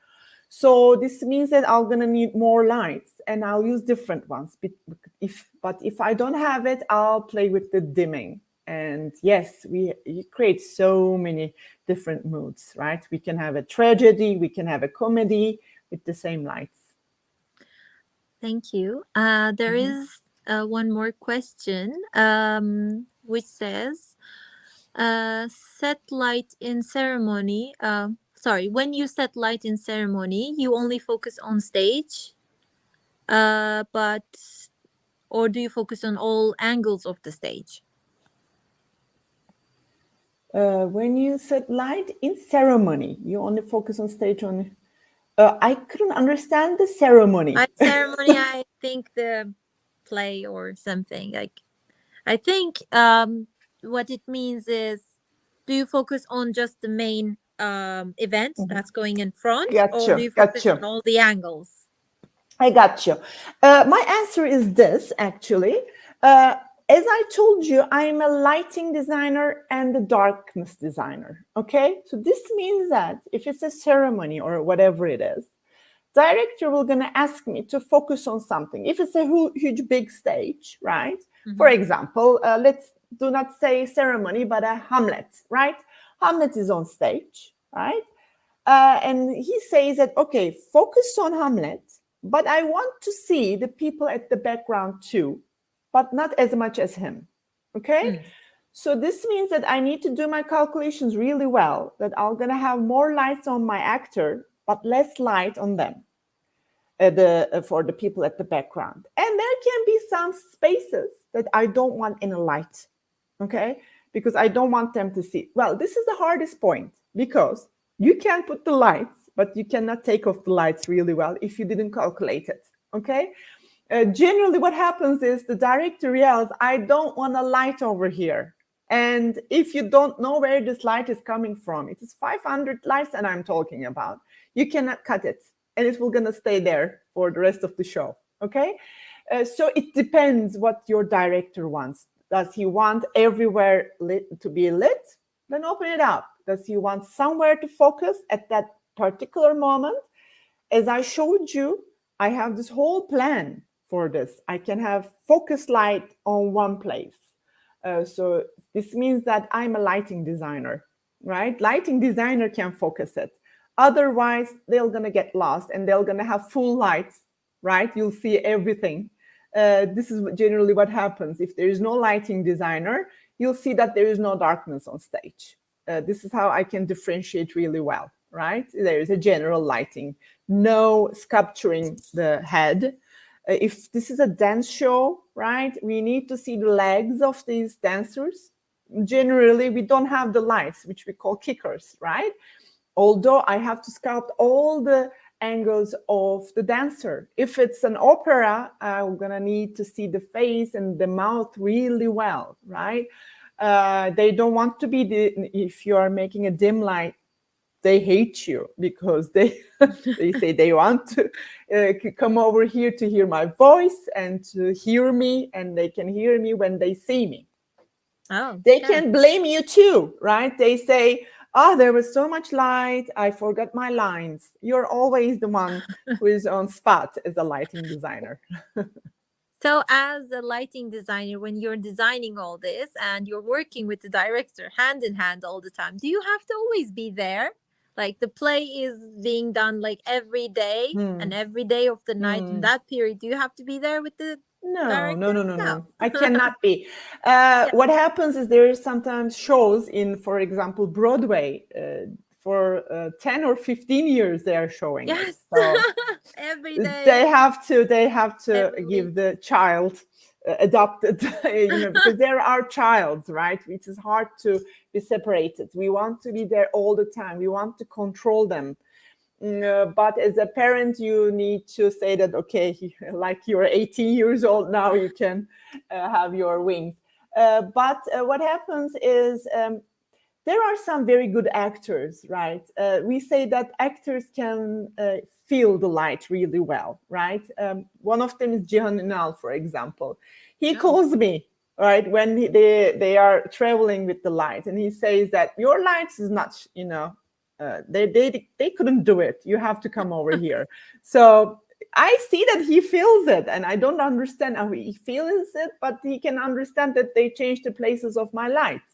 So this means that I'm going to need more lights, and I'll use different ones. But if I don't have it, I'll play with the dimming. And yes, we create so many different moods, right? We can have a tragedy, we can have a comedy with the same lights. Thank you. There is one more question, which says, set light in ceremony. When you set light in ceremony, you only focus on stage? but or do you focus on all angles of the stage? When you said light in ceremony, you only focus on stage on. I couldn't understand the ceremony. By ceremony, I think the play or something. Like, I think what it means is, do you focus on just the main event that's going in front, or do you focus on all the angles? I got you. My answer is this, actually. As I told you, I'm a lighting designer and a darkness designer. Okay, so this means that if it's a ceremony or whatever it is, director will gonna ask me to focus on something. If it's a huge big stage, right? For example, let's do not say ceremony, but a Hamlet, right? Hamlet is on stage, right? And he says that, okay, focus on Hamlet, but I want to see the people at the background too, but not as much as him. Okay? So this means that I need to do my calculations really well, that I'm going to have more lights on my actor, but less light on them, for the people at the background. And there can be some spaces that I don't want any light, okay? Because I don't want them to see. Well, this is the hardest point, because you can put the lights, but you cannot take off the lights really well if you didn't calculate it, okay? Generally, what happens is the director yells, I don't want a light over here. And if you don't know where this light is coming from, it is 500 lights that I'm talking about. You cannot cut it, and it will gonna stay there for the rest of the show, okay? So it depends what your director wants. Does he want everywhere to be lit? Then open it up. Does he want somewhere to focus at that particular moment? As I showed you, I have this whole plan for this. I can have focus light on one place. So this means that I'm a lighting designer, right? Lighting designer can focus it. Otherwise, they're going to get lost and they're going to have full lights, right? You'll see everything. This is generally what happens. If there is no lighting designer, you'll see that there is no darkness on stage. This is how I can differentiate really well, right? There is a general lighting, no sculpturing the head. If this is a dance show, right, we need to see the legs of these dancers. Generally, we don't have the lights, which we call kickers, right? Although I have to sculpt all the angles of the dancer. If it's an opera, I'm gonna need to see the face and the mouth really well, right? They don't want to be if you are making a dim light, they hate you because they say they want to come over here to hear my voice and to hear me, and they can hear me when they see me. They can blame you too, right? They say, oh, there was so much light, I forgot my lines. You're always the one who is on spot as a lighting designer. So as a lighting designer, when you're designing all this and you're working with the director hand in hand all the time, do you have to always be there? Like the play is being done like every day and every day of the night in that period. Do you have to be there with the director? No. I cannot be. What happens is there is sometimes shows in, for example, Broadway. For 10 or 15 years they are showing. Yes. So every day. They have to give the child adopted, because they're our child, right? Which is hard to be separated. We want to be there all the time. We want to control them. But as a parent, you need to say that, okay, like you're 18 years old now, you can have your wings. But what happens is there are some very good actors, right? We say that actors can feel the light really well, right? One of them is Untitled, for example. He calls me, right, when they are traveling with the light, and he says that your lights is not, they couldn't do it. You have to come over here. So I see that he feels it, and I don't understand how he feels it, but he can understand that they changed the places of my lights.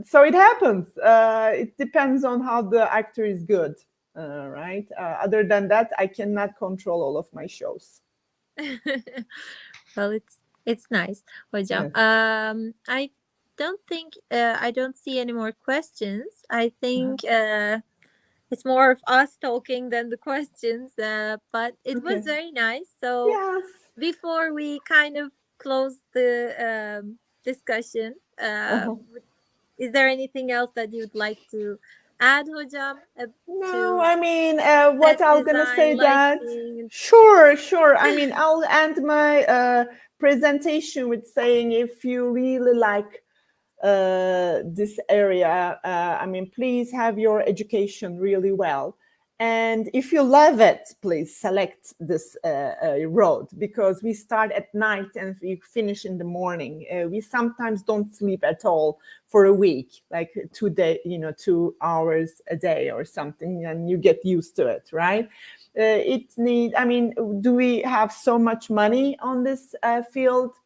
So it happens. It depends on how the actor is good, right? Other than that, I cannot control all of my shows. Well, it's nice, hocam. Yes. I don't think I don't see any more questions. I think it's more of us talking than the questions, but it was very nice. So Yes. before we kind of close the discussion, is there anything else that you'd like to add, Hocam? No, I mean, what I'm gonna say that, lighting? sure. I mean, I'll end my presentation with saying, if you really like this area, I mean, please have your education really well. And if you love it, please select this road, because we start at night and we finish in the morning. We sometimes don't sleep at all for a week, like 2 hours a day or something, and you get used to it, right? I mean, do we have so much money on this field?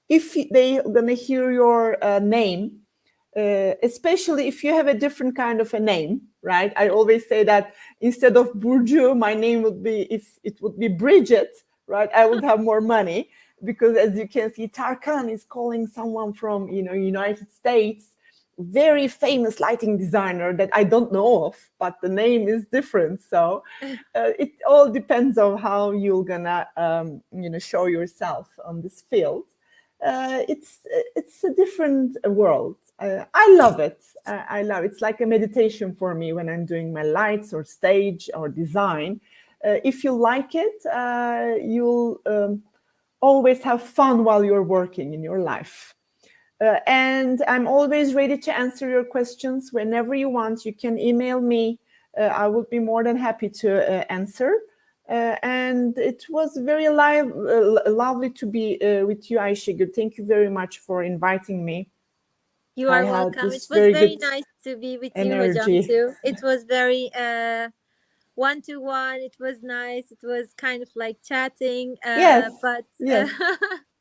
If they're going to hear your name, especially if you have a different kind of a name, right? I always say that instead of Burcu, my name would be, if it would be Bridget, right? I would have more money, because as you can see, Tarkan is calling someone from, United States, very famous lighting designer that I don't know of, but the name is different. So it all depends on how you're gonna, show yourself on this field. It's a different world. I love it. I love it. It's like a meditation for me when I'm doing my lights or stage or design. If you like it, you'll always have fun while you're working in your life. And I'm always ready to answer your questions whenever you want. You can email me. I would be more than happy to answer. And it was very lovely to be with you, Ayşegül. Thank you very much for inviting me. You are welcome. It was very nice to be with you, Hocam, too. It was very one-to-one. It was nice. It was kind of like chatting. Yes, but yes.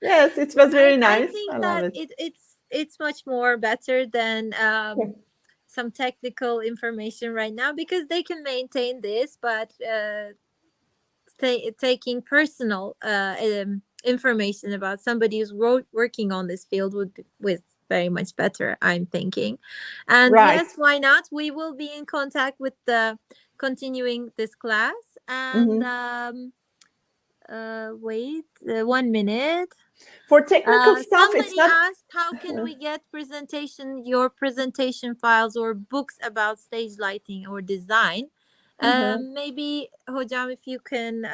Yes, it was very nice. I think that it's much more better than some technical information right now, because they can maintain this, but taking personal information about somebody who's working on this field was very much better, I'm thinking. And yes, why not? We will be in contact with continuing this class. And wait 1 minute. For technical stuff, somebody asked, how can we get your presentation files or books about stage lighting or design? Maybe, Hocam, if you can,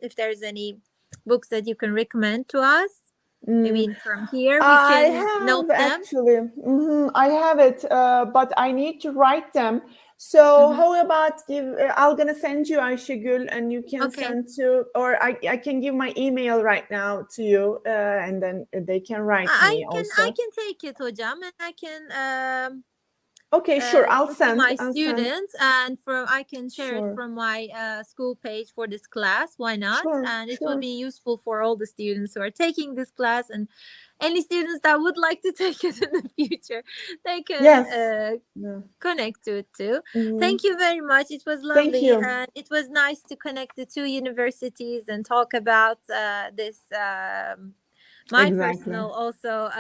if there's any books that you can recommend to us, maybe from here we can note them. Actually, I have it, but I need to write them. So how about I'm gonna send you, Ayşegül, and you can send to, or I can give my email right now to you, and then they can write me also. I can take it, Hocam, and I can okay, sure, I'll send my students, and I can share it from my school page for this class. Why not? And it will be useful for all the students who are taking this class, and any students that would like to take it in the future, they can connect to it too. Thank you very much. It was lovely, and it was nice to connect the two universities and talk about this. My personal also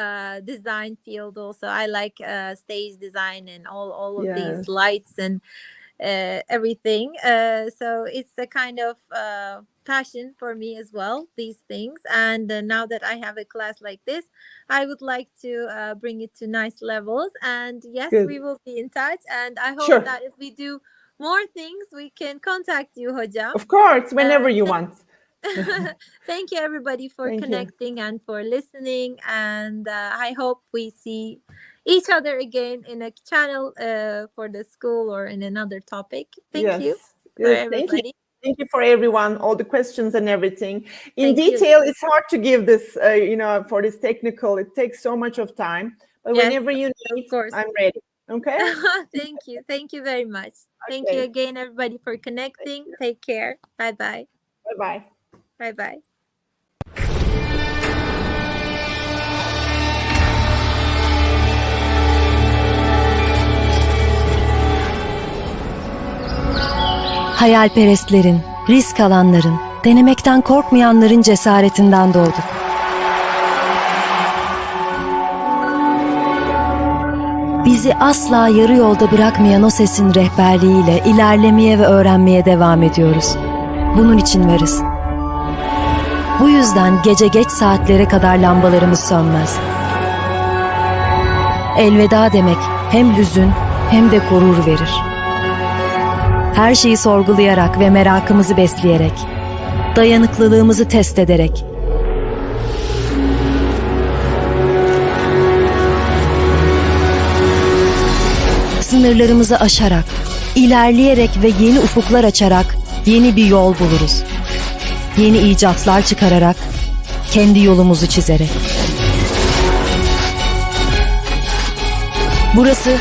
design field. Also, I like stage design and all of these lights and everything. So it's a kind of passion for me as well, these things. And now that I have a class like this, I would like to bring it to nice levels. And yes, we will be in touch. And I hope that if we do more things, we can contact you, Hocam. Of course, whenever you want. Thank you, everybody, for connecting and for listening. And I hope we see each other again in a channel for the school or in another topic. Thank you for everybody. Thank you for everyone, all the questions and everything. In detail, it's hard to give this, for this technical. It takes so much of time. But whenever you need, I'm ready. Okay? Thank you. Thank you very much. Thank you again, everybody, for connecting. Take care. Bye-bye. Bye-bye. Bye-bye. Hayalperestlerin, risk alanların, denemekten korkmayanların cesaretinden doğduk. Bizi asla yarı yolda bırakmayan o sesin rehberliğiyle ilerlemeye ve öğrenmeye devam ediyoruz. Bunun için varız. Bu yüzden gece geç saatlere kadar lambalarımız sönmez. Elveda demek hem hüzün hem de gurur verir. Her şeyi sorgulayarak ve merakımızı besleyerek, dayanıklılığımızı test ederek, sınırlarımızı aşarak, ilerleyerek ve yeni ufuklar açarak yeni bir yol buluruz. Yeni icatlar çıkararak, kendi yolumuzu çizerek. Burası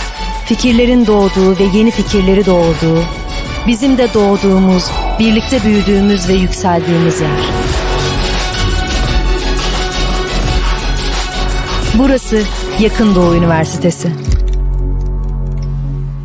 fikirlerin doğduğu ve yeni fikirleri doğurduğu, bizim de doğduğumuz, birlikte büyüdüğümüz ve yükseldiğimiz yer. Burası Yakın Doğu Üniversitesi.